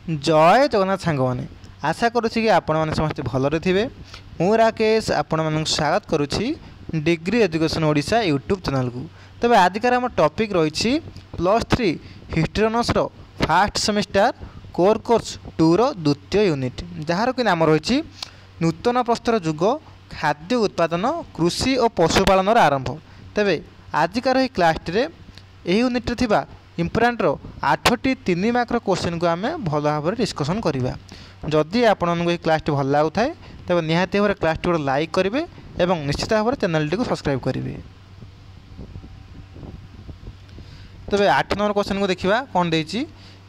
जय जगन्नाथ सांग मैंने आशा करुँची कि आपण मैंने समस्त भलरे थे। मु राकेश आपण मानक स्वागत करुँची degree education Odisha YouTube channel को। तबे आजिकार आम टॉपिक रही +3 history honours first semester core course 2 रो द्वितीय यूनिट जार कि नाम रही नूतन प्रस्तर जुग खाद्य उत्पादन कृषि और पशुपालन आरंभ। तेबे आजिकार क्लास यही यूनिट थिबा इम्पोर्टाट 8टी 3 मार्क क्वेश्चन को आम भल भाव डिस्कसन करवा। जदि आपको क्लास भल लगु थाए तेज निहाती भाव क्लास गोटे लाइक करेंगे और निश्चित भाव चैनल टी सब्सक्राइब करेंगे। तेज 8 नंबर क्वेश्चन को देखा कौन देती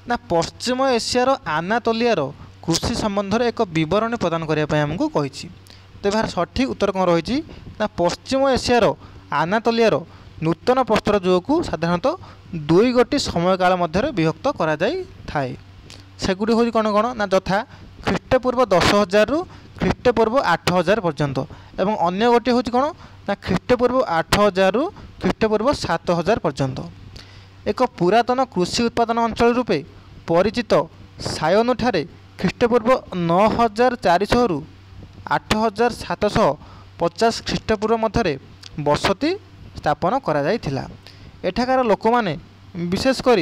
ना पश्चिम एशियार आनातोलियार कृषि संबंध में एक बरणी प्रदान करने आमको कही। तेज यार सठिक उत्तर कौन रही ना पश्चिम एशियार आनातोलियार नूतन प्रस्तर युग को साधारणतः 2 गोटी समय काल मध्य विभक्त करा जाई थाए। सेगुड़ी हूँ कौन कौन ना यथा ख्रीष्टपूर्व 10,000 रु ख्रीष्टपूर्व 8,000 पर्यंत एवं अन्य गोटे हूँ कौन ना ख्रीष्टपूर्व 8,000 रु ख्रीष्टपूर्व 7,000 पर्यंत। एक पुरातन कृषि उत्पादन अंचल रूपे परिचित सायनु ठारे ख्रीष्टपूर्व 9,400 रु 8,750 ख्रीष्टपूर्व मध्य बसति स्थापन करा जाइथिला। एठाकार लोक माने विशेषकर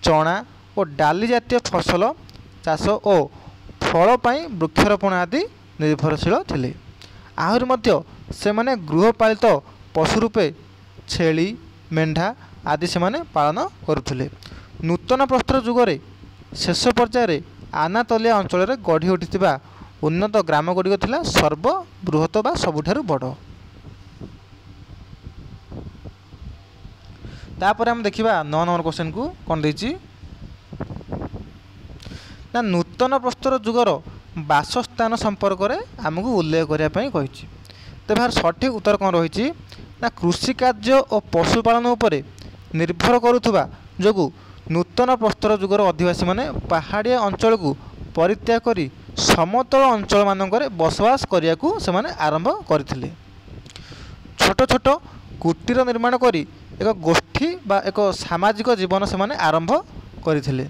चना और डाली जातीय फसल चाष और फल पाई वृक्षारोपण आदि निर्भरशील थिले। आहरी मध्य से माने गृहपालित पशु रूपे छेली मेंढा आदि से माने पालन करुथिले। नूतन प्रस्तर जुगरे शेष पर्यायर आनातोलिया अंचल में गढ़ी उठिथिबा उन्नत ग्राम गुड़िक थिला सर्वबृहत बा सबुठारु बड़। तापर हम देखिबा 9 नंबर क्वेश्चन को कौन देछि ना नूतन प्रस्तर जुगर बासस्थान संपर्क में आमको उल्लेख करने कही। तेज यार सठिक उत्तर कौन रही ना कृषि कार्य और पशुपालन उपरे निर्भर करुवा जो नूतन प्रस्तर जुगर अधिवासी माने पहाड़िया अंचल को परित्याग करी समतल अंचल मानक बसवास करने को से आरंभ करथिले। छोट छोट कुटीर निर्माण करी एक गोष्ठी बा एक सामाजिक जीवन से माने आरंभ करथिले।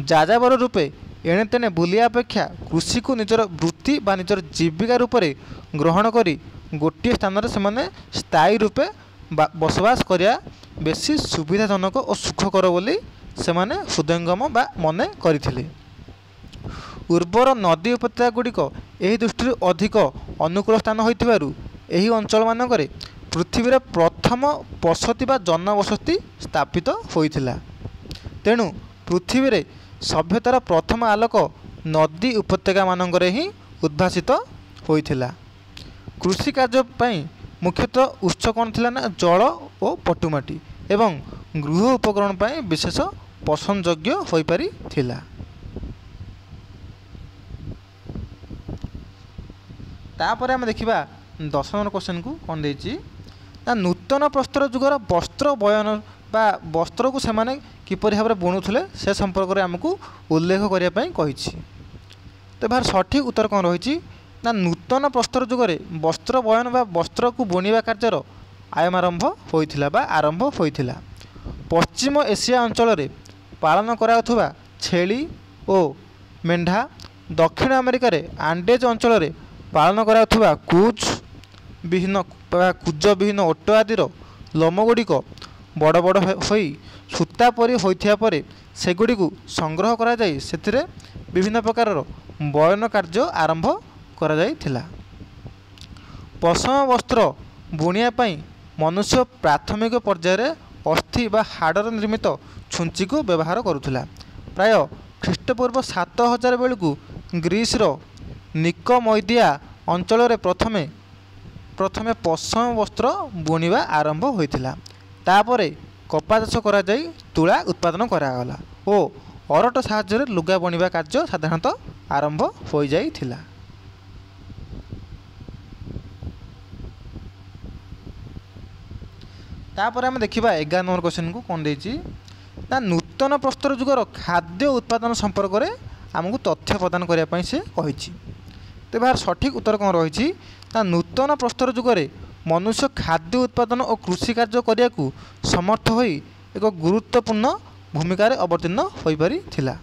जाजाबर रूपे एणे तेने बुलिया अपेक्षा कृषि को निजर वृत्ति बा निजर जीविका रूप से ग्रहण करी गोटे स्थान से माने स्थायी रूपे बसवास करिया बेसी सुविधाजनक और सुखकर बोली से माने हृदयंगम बा मने करथिले। उर्वर नदी उपत्यका गुड़िक यही दृष्टि अधिक अनुकूल स्थान होइथिबारु एही अंचल मानकरे पृथ्वी रे प्रथम बसति बा जनबसति स्थापित होइथिला। तेणु पृथ्वी रे सभ्यतार प्रथम आलोक नदी उपत्यका मानकरे ही उद्भासित होइथिला। कृषि कार्य पई मुख्यतः उत्स कौन थिला ना जल और पटुमाटी एवं गृह उपकरण पई विशेष पसंदयोग्य होई पारि थिला। तापर आम देखिबा 10 नंबर क्वेश्चन को कौन देछि ना नूतन प्रस्तर जुगर वस्त्र बयन बा वस्त्र को सेमाने किपरि भाव बुणुले से संपर्क में आमको उल्लेख करने कही। तो यार सठिक उत्तर कौन रही ना नूतन प्रस्तर जुगरे वस्त्र बयन बा वस्त्र को बुणवा कार्यर आयम आरंभ होइथिला बा आरंभ होइथिला। पश्चिम एशिया अंचल में पालन कराउथुबा छेली और मेंढा दक्षिण अमेरिका रे आंडेज अंचल में पालन कराउथुबा कुच विहीन कुज विहीन ओट आदि लोमगुड़िक बड़ बड़ होई सूता परी होइथिया परे सेगुड़ी को संग्रह करा जाई सेथिरे विभिन्न प्रकार बयन कार्य आरंभ करा जाइथिला। पशम वस्त्र बुणिया पई मनुष्य प्राथमिक पर्यायर अस्थि बा हाड़र निर्मित छुंची को व्यवहार करुथिला। प्राय ख्रीष्टपूर्व 7,000 बेलू ग्रीस निकोमैदिया अंचल में प्रथमे पश्चिम वस्त्र बुणवा आरंभ होइथिला। तापरे कपा चाष करा जाई तुला उत्पादन करागला और अरट साहाय्य लुगा बुणवा कार्य साधारणतः आरंभ हो जाइथिला। तापर आम देखिबा 11 नंबर क्वेश्चन को कौन देछि ना नूतन प्रस्तर जुगर खाद्य उत्पादन संपर्क में आमको तथ्य प्रदान करने से कही। तेज यार सठिक उत्तर कौन रही ना नूतन प्रस्तर जुगरे मनुष्य खाद्य उत्पादन और कृषि कार्य करने को समर्थ होई एक गुरुत्वपूर्ण भूमिका अवतीर्ण हो पारि थिला।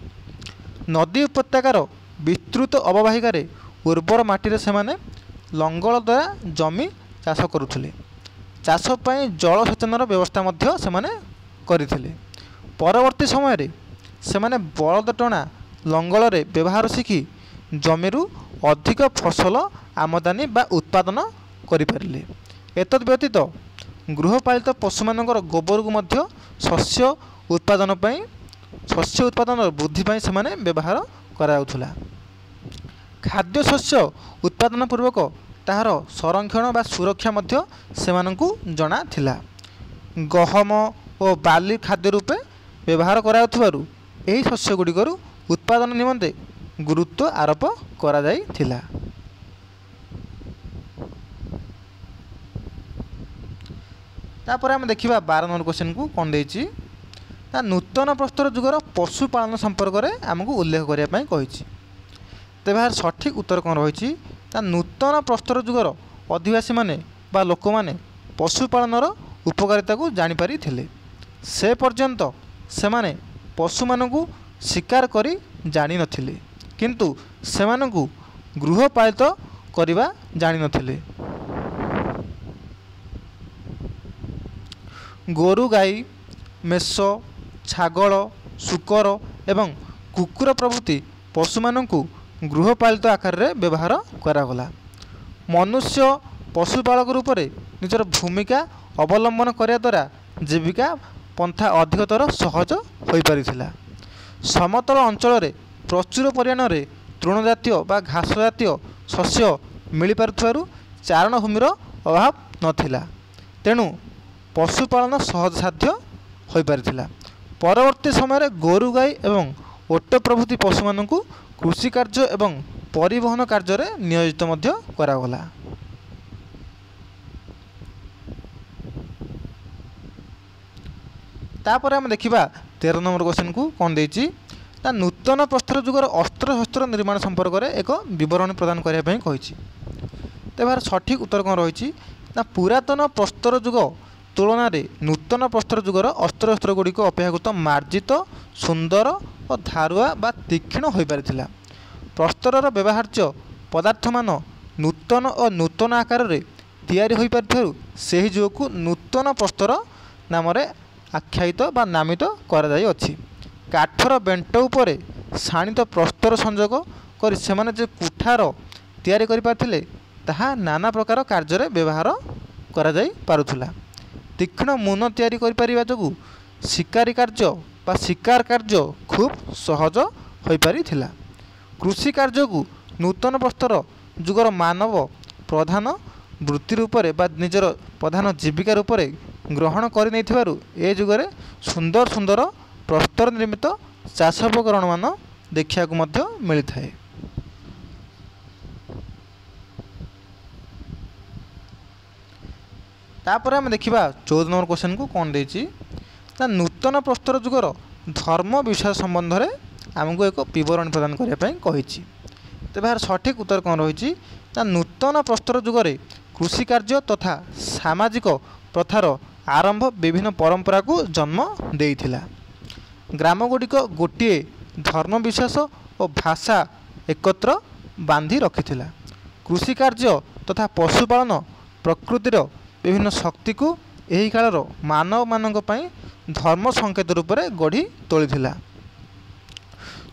नदी उपत्यकार विस्तृत अववाहिकार उर्वर माटी से लंगल द्वारा जमी चाष करुले। चाष जलसेचनर व्यवस्था करथिले। परवर्ती समय से बलद टणा लंगल व्यवहार शिखि जमीरु अधिक फसल आमदानी बा उत्पादन करिपारिले। एतद् व्यतीत गृहपालित पशुमानଙ୍କର गोबर को शस्य उत्पादन वृद्धि से व्यवहार कराउथुला। खाद्य शस्य उत्पादन पूर्वक ताहार संरक्षण बा सुरक्षा सेमानंकु जଣା थिला। गहम और बाली खाद्य रूपे व्यवहार कराउथुवारु एही शस्य गुड़िकरु उत्पादन निमंते गुरुत्व आरोप करा जाई थिला। तापर आम देखिबा 12 नंबर क्वेश्चन को कोन देछि ना नूतन प्रस्तर जुगर पशुपालन संपर्क में आमको उल्लेख करने कही। तेज यार सठिक उत्तर कौन रही ना नूतन प्रस्तर जुगर अधिवासी माने बा लोक माने पशुपालनर उपकारिता को जानीपारी थिले। से पर्यंत से माने पशु मानकु शिकार करी जानी नथिले, किंतु सेमानकु गृहपालित करिबा जानी नथिले। गोरु गाई मेष छागल सुकर एवं कुकुर प्रभृति पशुमानंकु गृहपालित आकार रे व्यवहार करागला। मनुष्य पशुपालक रूप में निजर भूमिका अवलंबन करने द्वारा जीविका पंथा अधिकतर सहज हो पारिथिला। समतल अंचल रे प्रचुर परिमाण रे तृण जातीय बा घास जातीय शस्य मिल पारुथिबारु चारण भूमिर अभाव नथिला, तेणु पशुपालन सहज साध्य हो पारिथिला। परवर्ती समय गोरु गाई एवं ओट प्रभृति पशुमानंकु कृषि कार्य एवं परिवहन कार्य रे नियोजित मध्य करागला। तापर आम देखिबा 13 नंबर क्वेश्चन को कौन देछि ना नूतन प्रस्तर जुगर अस्त्र शस्त्र निर्माण संपर्क में एक विवरण प्रदान करने कही। तेज सठिक उत्तर कौन रही ना पुरातन प्रस्तर जुग तुलन में नूतन प्रस्तर जुगर अस्त्र शस्त्र गुड़िक अपेक्षाकृत मार्जित सुंदर और धारुआ बा तीक्ष्ण हो पारिथिला। प्रस्तरर व्यवहार्य पदार्थ मान नूतन और नूतन आकार रे तैयारी हो पारिथिबारु सेही जुगକୁ नूतन प्रस्तर नाम आख्यायित बा नामित करा जाई अछि। काठर बेंट उपरे शाणित प्रस्तर संजोग कर सेमाने जे कुठार तैयारी करि पारथिले ताहा नाना प्रकार कार्य रे व्यवहार करा जाई पारुथुला। तीक्ष्ण मुन तैयारी करि परिबा जोगु शिकारी कार्य बा शिकार कार्य खूब सहज हो पारिथिला। कृषि कार्य को नूतन प्रस्तर जुगर मानव प्रधान वृत्ति रूप में बा निजर प्रधान जीविका रूप में ग्रहण कर ए जुगरे सुंदर सुंदर प्रस्तर निर्मित चाष उपकरण मान देखा मिलता है। तापर आम देखा 14 नंबर क्वेश्चन को कौन देछि ना नूतन प्रस्तर जुगर धर्म विषय संबंध में आमको एक विवरण प्रदान करने कही। तेज यार सठिक उत्तर कौन रही ना नूतन प्रस्तर जुगरे कृषि कार्य तथा सामाजिक प्रथार आरंभ विभिन्न परंपरा को जन्म देइथिला। ग्रामगुड़िक गोटे धर्म विश्वास और भाषा एकत्र बांधि रखिथिला। कृषि कार्य तथा पशुपालन प्रकृतिर विभिन्न शक्ति को एही कालर मानव मानक पई धर्म संकेत रूप में गढ़ी तोलिथिला।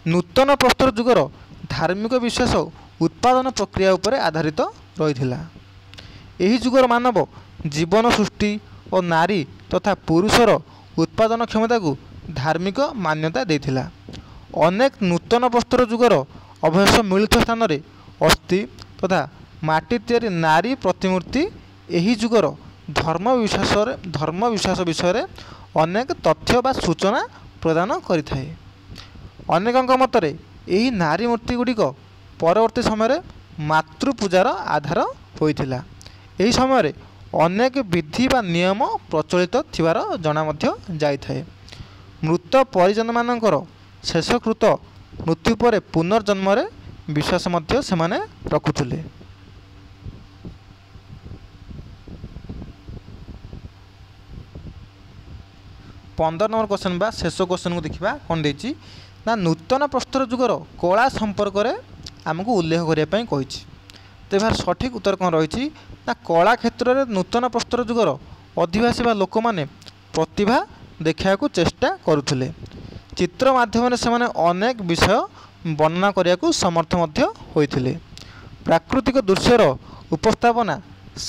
नूतन प्रस्तर जुगर धार्मिक विश्वास उत्पादन प्रक्रिया उपर आधारित रहिथिला। एही जुगर मानव जीवन सृष्टि और नारी तथा पुरुषर उत्पादन क्षमता को धार्मिक मान्यता देथिला। अनेक नूतन प्रस्तर जुगर अभ्यास मिलित स्थान रे अस्थि तथा माटी तैयारी नारी प्रतिमूर्ति एही जुगर धर्म विश्वास विषय रे अनेक तथ्य बा सूचना प्रदान करिथाए। अनेकଙ୍କ मतरे एही नारी मूर्ति गुड़िक परवर्ती समय मातृपूजार आधार होइथिला। एही समय अनेक विधि बा नियम प्रचलित थिबार जना मध्य जाइथाए। मृत परिजन मानकर शेषकृत मृत्यु पर पुनर्जन्म रे विश्वास मध्य सेमाने रखुथिले। 15 नंबर क्वेश्चन बा शेष क्वेश्चन को देखिबा कोन देछि ନା ନୂତନ ପ୍ରସ୍ତର ଯୁଗର କଳା ସମ୍ପର୍କରେ ଆମକୁ ଉଲ୍ଲେଖ କରିବା ପାଇଁ କହିଛି। ତ ଏହାର ସଠିକ୍ ଉତ୍ତର କ'ଣ ରହିଛି ନା କଳା କ୍ଷେତ୍ରରେ ନୂତନ ପ୍ରସ୍ତର ଯୁଗର ଅଧିବାସୀ ବା ଲୋକମାନେ ପ୍ରତିଭା ଦେଖାଇବାକୁ ଚେଷ୍ଟା କରୁଥିଲେ। ଚିତ୍ର ମାଧ୍ୟମରେ ସେମାନେ ଅନେକ ବିଷୟ ବର୍ଣ୍ଣନା କରିବାକୁ ସମର୍ଥ ମଧ୍ୟ ହୋଇଥିଲେ। ପ୍ରାକୃତିକ ଦୃଶ୍ୟର ଉପସ୍ଥାପନା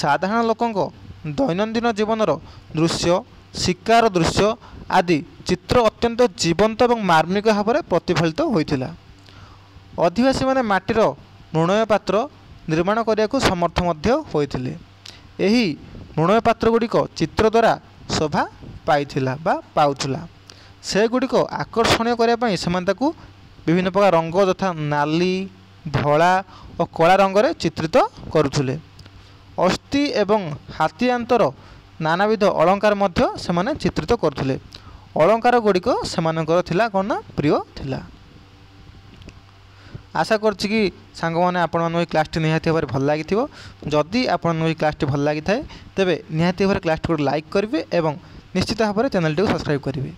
ସାଧାରଣ ଲୋକଙ୍କ ଦୈନନ୍ଦିନ ଜୀବନର ଦୃଶ୍ୟ, ଶିକାର ଦୃଶ୍ୟ ଆଦି ଚିତ୍ର ଅତ୍ୟନ୍ତ ଜୀବନ୍ତ ଏବଂ ମାର୍ମିକ ଭାବରେ ପ୍ରତିଫଳିତ ହୋଇଥିଲା। ଅଧିବାସୀମାନେ ମାଟିର ମୃଣ୍ମୟ ପାତ୍ର ନିର୍ମାଣ କରିବାକୁ ସମର୍ଥ ମଧ୍ୟ ହୋଇଥିଲେ। ଏହି ମୃଣ୍ମୟ ପାତ୍ରଗୁଡ଼ିକ ଚିତ୍ର ଦ୍ୱାରା ଶୋଭା ପାଇଥିଲା ବା ପାଉଥିଲା। ସେଗୁଡ଼ିକ ଆକର୍ଷଣୀୟ କରିବା ପାଇଁ ସେମାନେ ତାକୁ ବିଭିନ୍ନ ପ୍ରକାର ରଙ୍ଗ ଯଥା ନାଲି, ଧଳା ଓ କଳା ରଙ୍ଗରେ ଚିତ୍ରିତ କରୁଥିଲେ। ଅସ୍ଥି ଏବଂ ହାତୀ ଦାନ୍ତର ନାନାବିଧ ଅଳଙ୍କାର ମଧ୍ୟ ସେମାନେ ଚିତ୍ରିତ କରୁଥିଲେ। ଅଳଙ୍କାର ଗୁଡ଼ିକ ସେମାନଙ୍କର ଥିଲା କ'ଣ ନା ପ୍ରିୟ ଥିଲା। आशा करछि कि सांगमाने आपन क्लास टी निहाती भाव भल लगी। जदि आपन क्लास टी भल लगी थाए तेबे निहाती भाव क्लास टी लाइक करेंगे और निश्चित भाव चैनल टी सब्सक्राइब करेंगे।